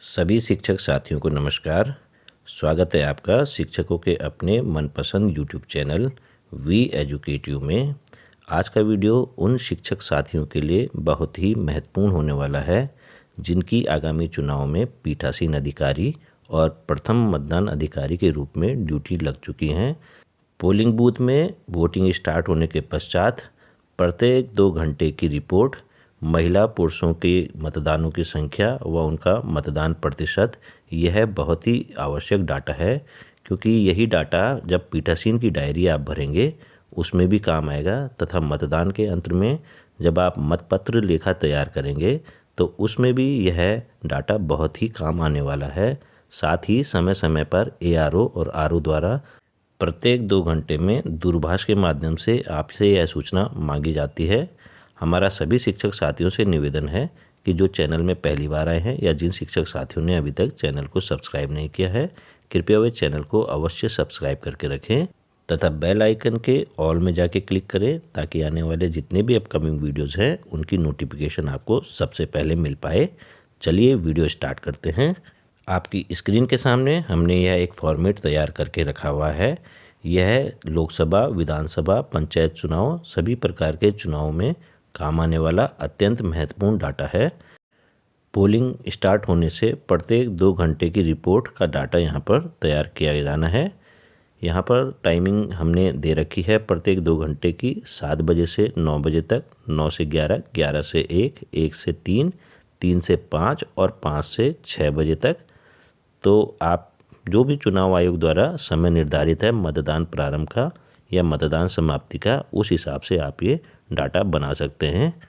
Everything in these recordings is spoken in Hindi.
सभी शिक्षक साथियों को नमस्कार। स्वागत है आपका शिक्षकों के अपने मनपसंद YouTube चैनल वी एजुकेटिव में। आज का वीडियो उन शिक्षक साथियों के लिए बहुत ही महत्वपूर्ण होने वाला है जिनकी आगामी चुनाव में पीठासीन अधिकारी और प्रथम मतदान अधिकारी के रूप में ड्यूटी लग चुकी हैं। पोलिंग बूथ में वोटिंग स्टार्ट होने के पश्चात प्रत्येक 2 घंटे की रिपोर्ट, महिला पुरुषों के मतदानों की संख्या व उनका मतदान प्रतिशत, यह बहुत ही आवश्यक डाटा है क्योंकि यही डाटा जब पीठासीन की डायरी आप भरेंगे उसमें भी काम आएगा तथा मतदान के अंत में जब आप मतपत्र लेखा तैयार करेंगे तो उसमें भी यह डाटा बहुत ही काम आने वाला है। साथ ही समय समय पर ARO और RO द्वारा प्रत्येक 2 घंटे में दूरभाष के माध्यम से आपसे यह सूचना मांगी जाती है। हमारा सभी शिक्षक साथियों से निवेदन है कि जो चैनल में पहली बार आए हैं या जिन शिक्षक साथियों ने अभी तक चैनल को सब्सक्राइब नहीं किया है, कृपया वे चैनल को अवश्य सब्सक्राइब करके रखें तथा बेल आइकन के ऑल में जाके क्लिक करें ताकि आने वाले जितने भी अपकमिंग वीडियोज़ हैं उनकी नोटिफिकेशन आपको सबसे पहले मिल पाए। चलिए वीडियो स्टार्ट करते हैं। आपकी स्क्रीन के सामने हमने यह एक फॉर्मेट तैयार करके रखा हुआ है। यह लोकसभा, विधानसभा, पंचायत चुनाव, सभी प्रकार के चुनाव में काम आने वाला अत्यंत महत्वपूर्ण डाटा है। पोलिंग स्टार्ट होने से प्रत्येक 2 घंटे की रिपोर्ट का डाटा यहाँ पर तैयार किया जाना है। यहाँ पर टाइमिंग हमने दे रखी है प्रत्येक 2 घंटे की 7 बजे से 9 बजे तक, 9 से 11, 11 से 1, 1 से 3, 3 से 5 और 5 से 6 बजे तक। तो आप जो भी चुनाव आयोग द्वारा समय निर्धारित है मतदान प्रारंभ का या मतदान समाप्ति का, उस हिसाब से आप ये डाटा बना सकते हैं।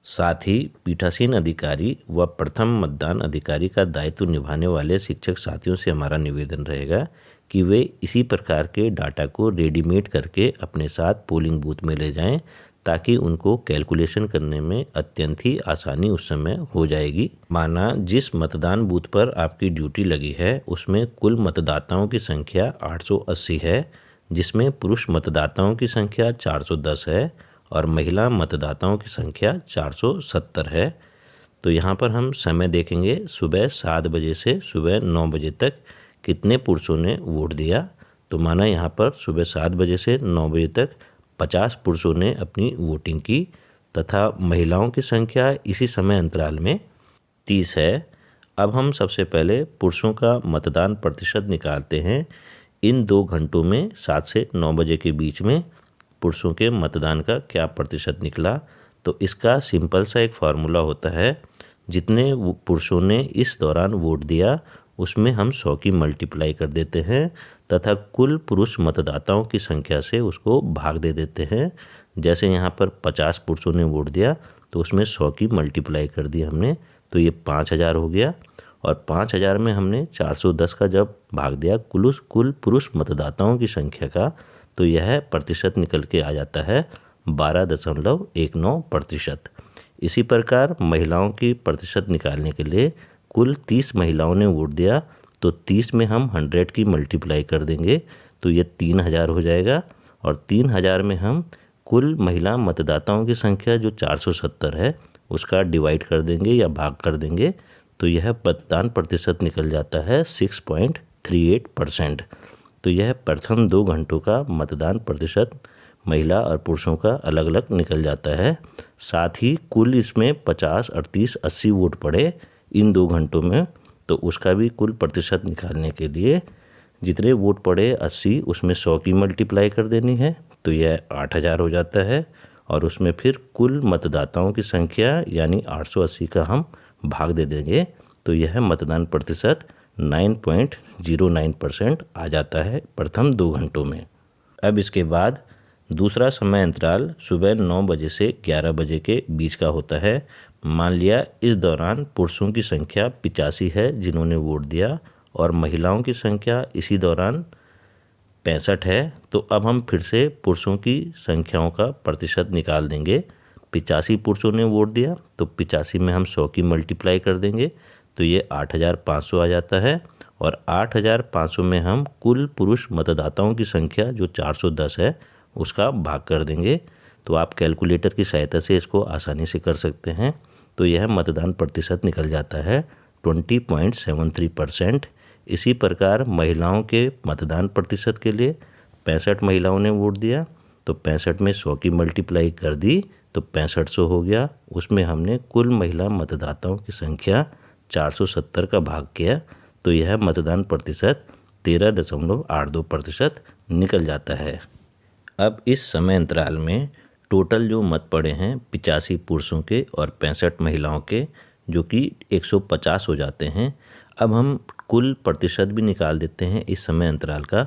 साथ ही पीठासीन अधिकारी व प्रथम मतदान अधिकारी का दायित्व निभाने वाले शिक्षक साथियों से हमारा निवेदन रहेगा कि वे इसी प्रकार के डाटा को रेडीमेड करके अपने साथ पोलिंग बूथ में ले जाएं ताकि उनको कैलकुलेशन करने में अत्यंत ही आसानी उस समय हो जाएगी। माना जिस मतदान बूथ पर आपकी ड्यूटी लगी है उसमें कुल मतदाताओं की संख्या 880 है, जिसमें पुरुष मतदाताओं की संख्या 410 है और महिला मतदाताओं की संख्या 470 है। तो यहाँ पर हम समय देखेंगे सुबह 7 बजे से सुबह 9 बजे तक कितने पुरुषों ने वोट दिया। तो माना यहाँ पर सुबह 7 बजे से 9 बजे तक 50 पुरुषों ने अपनी वोटिंग की तथा महिलाओं की संख्या इसी समय अंतराल में 30 है। अब हम सबसे पहले पुरुषों का मतदान प्रतिशत निकालते हैं। इन 2 घंटों में 7 से 9 बजे के बीच में पुरुषों के मतदान का क्या प्रतिशत निकला। तो इसका सिंपल सा एक फार्मूला होता है, जितने पुरुषों ने इस दौरान वोट दिया उसमें हम 100 की मल्टीप्लाई कर देते हैं तथा कुल पुरुष मतदाताओं की संख्या से उसको भाग दे देते हैं। जैसे यहाँ पर 50 पुरुषों ने वोट दिया तो उसमें 100 की मल्टीप्लाई कर दी हमने, तो ये 5000 हो गया और 5000 में हमने 410 का जब भाग दिया कुल पुरुष मतदाताओं की संख्या का, तो यह प्रतिशत निकल के आ जाता है 12.19%। इसी प्रकार महिलाओं की प्रतिशत निकालने के लिए कुल 30 महिलाओं ने वोट दिया तो 30 में हम 100 की मल्टीप्लाई कर देंगे तो ये 3000 हो जाएगा और 3000 में हम कुल महिला मतदाताओं की संख्या जो 470 है उसका डिवाइड कर देंगे या भाग कर देंगे, तो यह मतदान प्रतिशत निकल जाता है 6.38%। तो यह प्रथम 2 घंटों का मतदान प्रतिशत महिला और पुरुषों का अलग अलग निकल जाता है। साथ ही कुल इसमें 50, 38, 80 वोट पड़े इन 2 घंटों में, तो उसका भी कुल प्रतिशत निकालने के लिए जितने वोट पड़े 80 उसमें 100 की मल्टीप्लाई कर देनी है तो यह 8000 हो जाता है और उसमें फिर कुल मतदाताओं की संख्या यानी 880 का हम भाग दे देंगे तो यह मतदान प्रतिशत 9.09% आ जाता है प्रथम 2 घंटों में। अब इसके बाद दूसरा समय अंतराल सुबह 9 बजे से 11 बजे के बीच का होता है। मान लिया इस दौरान पुरुषों की संख्या 85 है जिन्होंने वोट दिया और महिलाओं की संख्या इसी दौरान 65 है। तो अब हम फिर से पुरुषों की संख्याओं का प्रतिशत निकाल देंगे। 85 पुरुषों ने वोट दिया तो 85 में हम 100 की मल्टीप्लाई कर देंगे तो ये 8500 आ जाता है और 8500 में हम कुल पुरुष मतदाताओं की संख्या जो 410 है उसका भाग कर देंगे। तो आप कैलकुलेटर की सहायता से इसको आसानी से कर सकते हैं। तो यह मतदान प्रतिशत निकल जाता है 20.73%। इसी प्रकार महिलाओं के मतदान प्रतिशत के लिए 65 महिलाओं ने वोट दिया, तो 65 में 100 की मल्टीप्लाई कर दी तो 6500 हो गया। उसमें हमने कुल महिला मतदाताओं की संख्या 470 का भाग किया, तो यह मतदान प्रतिशत 13.82% निकल जाता है। अब इस समय अंतराल में टोटल जो मत पड़े हैं 85 पुरुषों के और 65 महिलाओं के, जो कि 150 हो जाते हैं। अब हम कुल प्रतिशत भी निकाल देते हैं इस समय अंतराल का।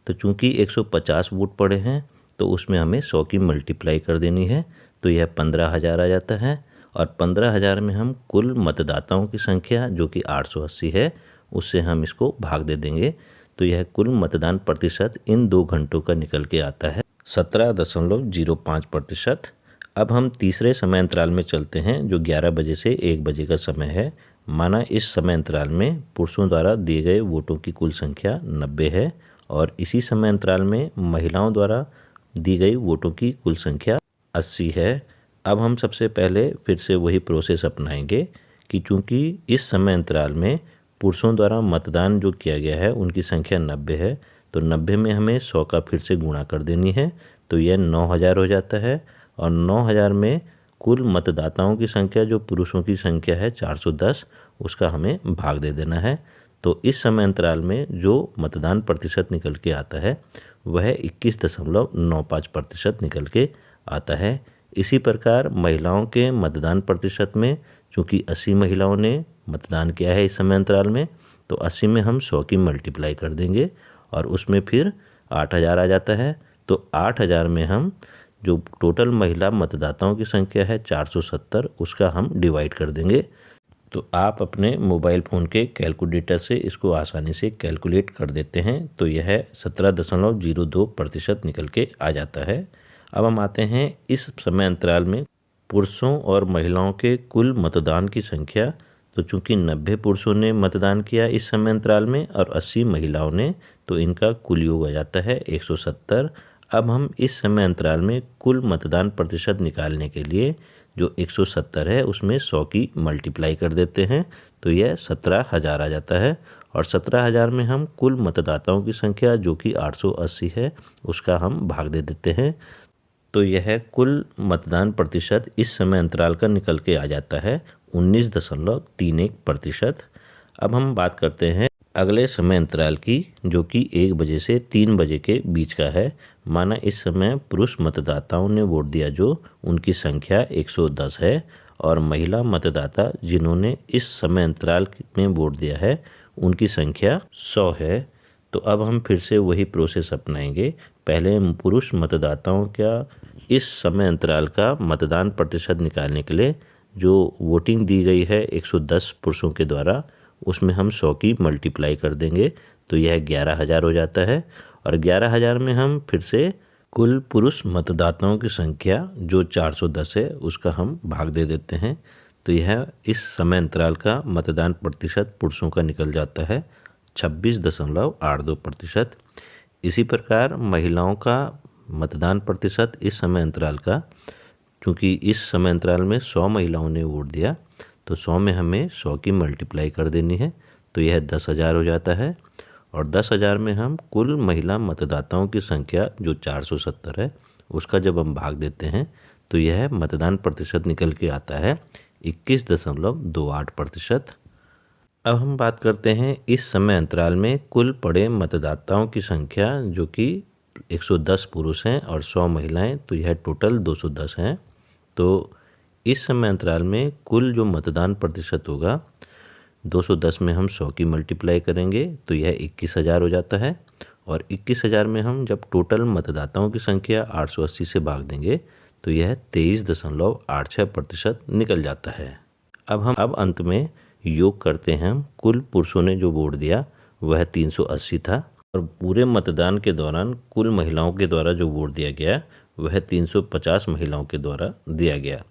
तो चूंकि 150 वोट पड़े हैं तो उसमें हमें 100 की मल्टीप्लाई कर देनी है, तो यह 15,000 आ जाता है। और 15,000 में हम कुल मतदाताओं की संख्या जो कि 880 है, उससे हम इसको भाग दे देंगे, तो यह कुल मतदान प्रतिशत इन 2 घंटों का निकल के आता है 17.05%। अब हम तीसरे समय अंतराल में चलते हैं, जो 11 बजे से 1 बजे का समय है। माना इस समय अंतराल में पुरुषों द्वारा दिए गए वोटों की कुल संख्या 90 है और इसी समय अंतराल में महिलाओं द्वारा दी गई वोटों की कुल संख्या 80 है। अब हम सबसे पहले फिर से वही प्रोसेस अपनाएंगे कि चूंकि इस समय अंतराल में पुरुषों द्वारा मतदान जो किया गया है उनकी संख्या 90 है, तो 90 में हमें 100 का फिर से गुणा कर देनी है, तो यह 9,000 हो जाता है। और 9,000 में कुल मतदाताओं की संख्या जो पुरुषों की संख्या है 410, उसका हमें भाग दे देना है। तो इस समय अंतराल में जो मतदान प्रतिशत निकल के आता है वह 21.95% निकल के आता है। इसी प्रकार महिलाओं के मतदान प्रतिशत में चूँकि 80 महिलाओं ने मतदान किया है इस समय अंतराल में, तो 80 में हम 100 की मल्टीप्लाई कर देंगे और उसमें फिर 8,000 आ जाता है। तो 8,000 में हम जो टोटल महिला मतदाताओं की संख्या है 470, उसका हम डिवाइड कर देंगे। तो आप अपने मोबाइल फ़ोन के कैलकुलेटर से इसको आसानी से कैलकुलेट कर देते हैं, तो यह 17.02% निकल के आ जाता है। अब हम आते हैं इस समय अंतराल में पुरुषों और महिलाओं के कुल मतदान की संख्या। तो चूंकि 90 पुरुषों ने मतदान किया इस समय अंतराल में और 80 महिलाओं ने, तो इनका कुल योग आ जाता है 170। अब हम इस समय अंतराल में कुल मतदान प्रतिशत निकालने के लिए जो 170 है उसमें 100 की मल्टीप्लाई कर देते हैं, तो यह 17,000 आ जाता है। और 17,000 में हम कुल मतदाताओं की संख्या जो कि 880 है उसका हम भाग दे देते हैं, तो यह कुल मतदान प्रतिशत इस समय अंतराल का निकल के आ जाता है 19.31%। अब हम बात करते हैं अगले समय अंतराल की, जो कि 1 बजे से 3 बजे के बीच का है। माना इस समय पुरुष मतदाताओं ने वोट दिया जो उनकी संख्या 110 है और महिला मतदाता जिन्होंने इस समय अंतराल में वोट दिया है उनकी संख्या 100 है। तो अब हम फिर से वही प्रोसेस अपनाएंगे। पहले पुरुष मतदाताओं का इस समय अंतराल का मतदान प्रतिशत निकालने के लिए जो वोटिंग दी गई है 110 पुरुषों के द्वारा, उसमें हम 100 की मल्टीप्लाई कर देंगे, तो यह 11,000 हो जाता है। और 11,000 में हम फिर से कुल पुरुष मतदाताओं की संख्या जो 410 है उसका हम भाग दे देते हैं, तो यह इस समय अंतराल का मतदान प्रतिशत पुरुषों का निकल जाता है 26.82%। इसी प्रकार महिलाओं का मतदान प्रतिशत इस समय अंतराल का, क्योंकि इस समय अंतराल में 100 महिलाओं ने वोट दिया, तो 100 में हमें 100 की मल्टीप्लाई कर देनी है, तो यह 10,000 हो जाता है। और 10,000 में हम कुल महिला मतदाताओं की संख्या जो 470 है उसका जब हम भाग देते हैं तो यह मतदान प्रतिशत निकल के आता है 21.28%। अब हम बात करते हैं इस समय अंतराल में कुल पड़े मतदाताओं की संख्या जो कि 110 पुरुष हैं और 100 महिलाएं, तो यह टोटल 210 हैं। तो इस समय अंतराल में कुल जो मतदान प्रतिशत होगा 210 में हम 100 की मल्टीप्लाई करेंगे, तो यह 21,000 हो जाता है। और 21,000 में हम जब टोटल मतदाताओं की संख्या 880 से भाग देंगे तो यह 23.86% निकल जाता है। अब अंत में योग करते हैं। कुल पुरुषों ने जो वोट दिया वह 380 था और पूरे मतदान के दौरान कुल महिलाओं के द्वारा जो वोट दिया गया वह 350 महिलाओं के द्वारा दिया गया।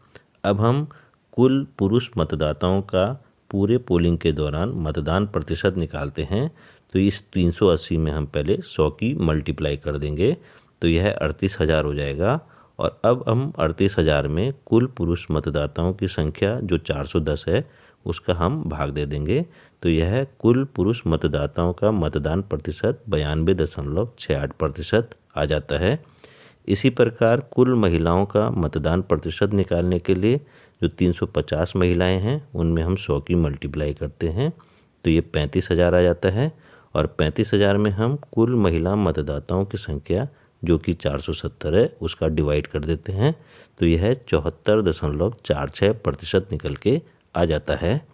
अब हम कुल पुरुष मतदाताओं का पूरे पोलिंग के दौरान मतदान प्रतिशत निकालते हैं, तो इस 380 में हम पहले 100 की मल्टीप्लाई कर देंगे, तो यह 38,000 हो जाएगा। और अब हम 38,000 में कुल पुरुष मतदाताओं की संख्या जो 410 है उसका हम भाग दे देंगे, तो यह कुल पुरुष मतदाताओं का मतदान प्रतिशत 92.68% आ जाता है। इसी प्रकार कुल महिलाओं का मतदान प्रतिशत निकालने के लिए जो 350 महिलाएं हैं उनमें हम 100 की मल्टीप्लाई करते हैं तो ये 35,000 आ जाता है, और 35,000 में हम कुल महिला मतदाताओं की संख्या जो कि 470 है उसका डिवाइड कर देते हैं तो यह 74.46% निकल के आ जाता है।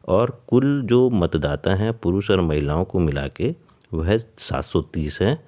और कुल जो मतदाता हैं पुरुष और महिलाओं को मिला के वह 730 है।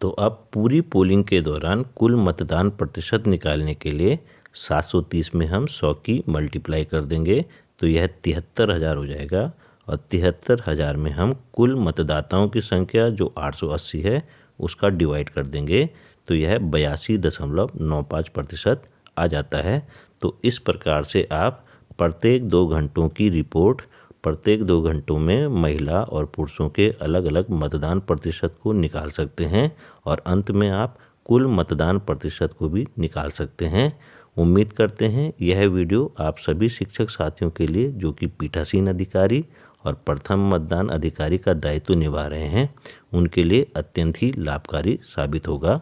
तो अब पूरी पोलिंग के दौरान कुल मतदान प्रतिशत निकालने के लिए 730 में हम 100 की मल्टीप्लाई कर देंगे तो यह 73,000 हो जाएगा, और 73,000 में हम कुल मतदाताओं की संख्या जो 880 है उसका डिवाइड कर देंगे तो यह 82.95% आ जाता है। तो इस प्रकार से आप प्रत्येक 2 घंटों की रिपोर्ट, प्रत्येक 2 घंटों में महिला और पुरुषों के अलग अलग मतदान प्रतिशत को निकाल सकते हैं, और अंत में आप कुल मतदान प्रतिशत को भी निकाल सकते हैं। उम्मीद करते हैं यह वीडियो आप सभी शिक्षक साथियों के लिए जो कि पीठासीन अधिकारी और प्रथम मतदान अधिकारी का दायित्व निभा रहे हैं उनके लिए अत्यंत ही लाभकारी साबित होगा।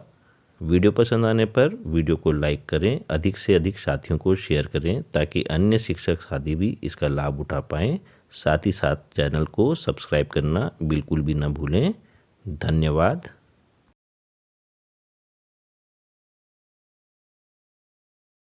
वीडियो पसंद आने पर वीडियो को लाइक करें, अधिक से अधिक साथियों को शेयर करें ताकि अन्य शिक्षक साथी भी इसका लाभ उठा पाएँ। साथ ही साथ चैनल को सब्सक्राइब करना बिल्कुल भी ना भूलें। धन्यवाद।